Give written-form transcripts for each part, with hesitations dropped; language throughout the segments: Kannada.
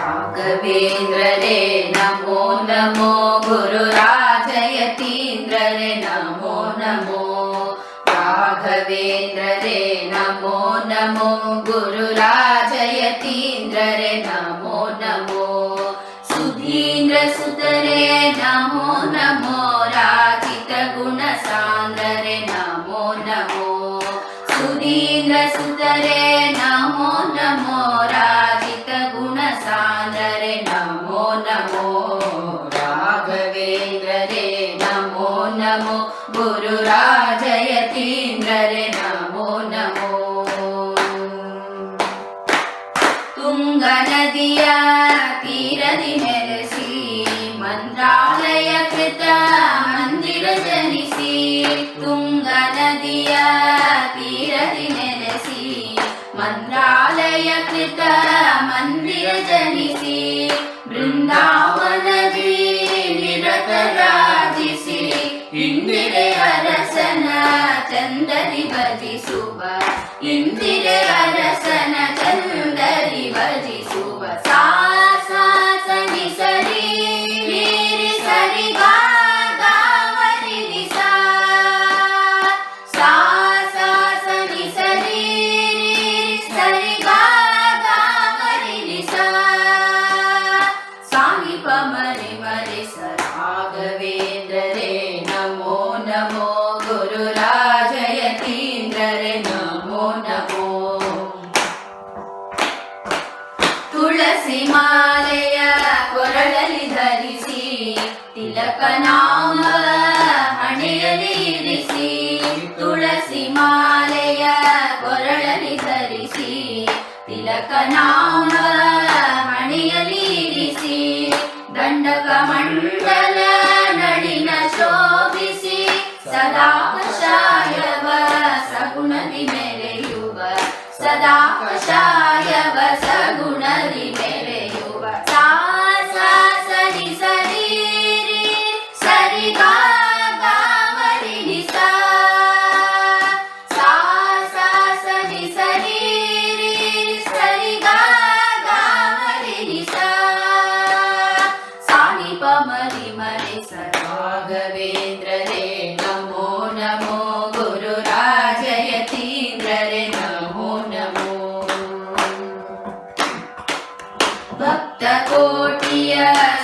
राघवेंद्र रे नमो नमो गुरुराजयतीन्द्र रे नमो नमो राघवेंद्र रे नमो नमो गुरुराजयतीन्द्र रे नमो नमो सुधीन्द्र सुत रे नमो नमो राजित गुण सांद्र रे नमो नमो सुधीन्द्र सुत रे नमो नमो राजित गुण सांद्र रे नमो नमो राघवेंद्र रे नमो नमो गुरुराजयतीन्द्र रे नमो नमो ತುಂಗ ನದಿಯ ತೀರದಿ ನೆಲೆಸಿ ಮಂತ್ರಾಲಯ ಕೃತ ಮಂದಿರ ಜನಿಸಿ ತುಂಗ ನದಿಯ ತೀರದಿ ನೆಲೆಸಿ ಮಂತ್ರಾಲಯ ಕೃತ ಮಂದಿರ ಜನಿಸಿ ಬೃಂದಾವನದಿ ನಿರತರಾಜಿಸಿ ಇಂದಿರೆ ಅರಸನ ಚಂದದಿ ಭಜಿಸುವ ಇಂದಿರೆ ಅರಸನ ಚಂದದಿ ಭಜಿಸುವ ಸಾ ಸಾ ಸನಿ ಸರಿ ನೀರಿ ಸರಿ ಗಾ ಗಾ ಮರಿ ನಿ ಸಾ ಸಾ ಸಾ ಸನಿ ಸರಿ ನೀರಿ ಸರಿ ಗಾ ಗಾ ಮರಿ ನಿ ಸಾ ಸಾನಿ ಪ ಮರಿ ಮರಿ ಸ ರಾಘವೇಂದ್ರ ರೇ ನಮೋ ನಮೋ ಗುರುರಾಜಯತೀಂದ್ರ ರೇ ನಮೋ ನಮೋ ತುಳಸಿ ಮಾಲೆಯ ಕೊರಳಲಿ ಧರಿಸಿ ತಿಲಕ ನಾಮ ಹಣೆಯಲ್ಲಿ ಇರಿಸಿ ತುಳಸಿ ಮಾಲೆಯ ಕೊರಳಲಿ ಧರಿಸಿ ತಿಲಕ ನಾಮ ಹಣೆಯಲ್ಲಿ ಇರಿಸಿ ದಂಡಕ ಮಂಡಲ ನಡಿನ ಶೋಭಿಸಿ ಸದಾ ಕಷಾಯವ ಸಗುಣದಿ ಮೆರೆಯುವ ಸದಾ ಕಷಾಯವ ಸಗುಣದಿ ಮೆರೆಯುವ ಸಾ ಸಾ ಸರಿ ಸರಿ ರಿ ಸರಿ ಗಾ ಗಾ ಮರಿ ನಿ ಸಾ ಸಾ ಸಾ ಸರಿ ಸರಿ ರಿ ಸರಿ ಗಾ ಗಾ ಮರಿ ನಿ ಸಾ ಸಾನಿ ಪ ಮರಿ ಮರಿ ಸ ರಾಘವೇಂದ್ರ ರೇ ನಮೋ ನಮೋ ಗುರುರಾಜಯತೀಂದ್ರ ರೇ ನಮೋ ನಮೋ ಭಕ್ತ ಕೋಟಿಯ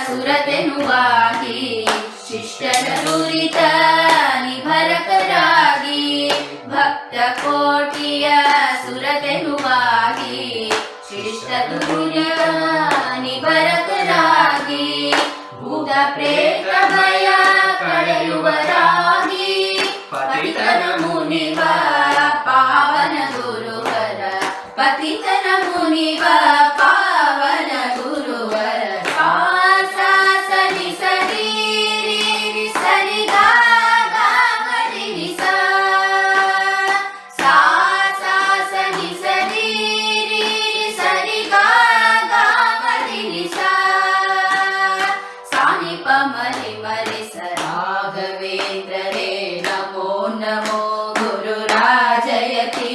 ಸುರತೆನುವಾಗಿ ಶಿಷ್ಟರ ದುರಿತ ನಿಭರಕರಾಗಿ ಭಕ್ತ ಕೋಟಿಯ ಸುರತೆನುವಾಗಿ ಶಿಷ್ಟ ದುರಿತ ನಿಭರಕರಾಗಿ ಭೂತ ಪ್ರೇತ ಭಯ ಕಳೆಯುವರಾಗಿ ಪತಿತನ ಮುನಿವ ಪಾವನ ಗುರುವರ ಪತಿತನ ಮುನಿವ ಪಾವನ ಗುರುವರ ಸಾ ಸಾ ಸನಿ ಸರಿ ರಿ ಸರಿ ಗಾ ಗಾ ಮರಿ ನಿ ಸಾ ಸಾ ಸಾ ಸನಿ ಸರಿ ರಿ ಸರಿ ಗಾ ಗಾ ಮರಿ ನಿ ಸಾ ಸಾನಿ ಪ ಮರಿ ಮರಿ ಸ ರಾಘವೇಂದ್ರ ರೇ ನಮೋ ನಮೋ ಗುರುರಾಜಯತಿ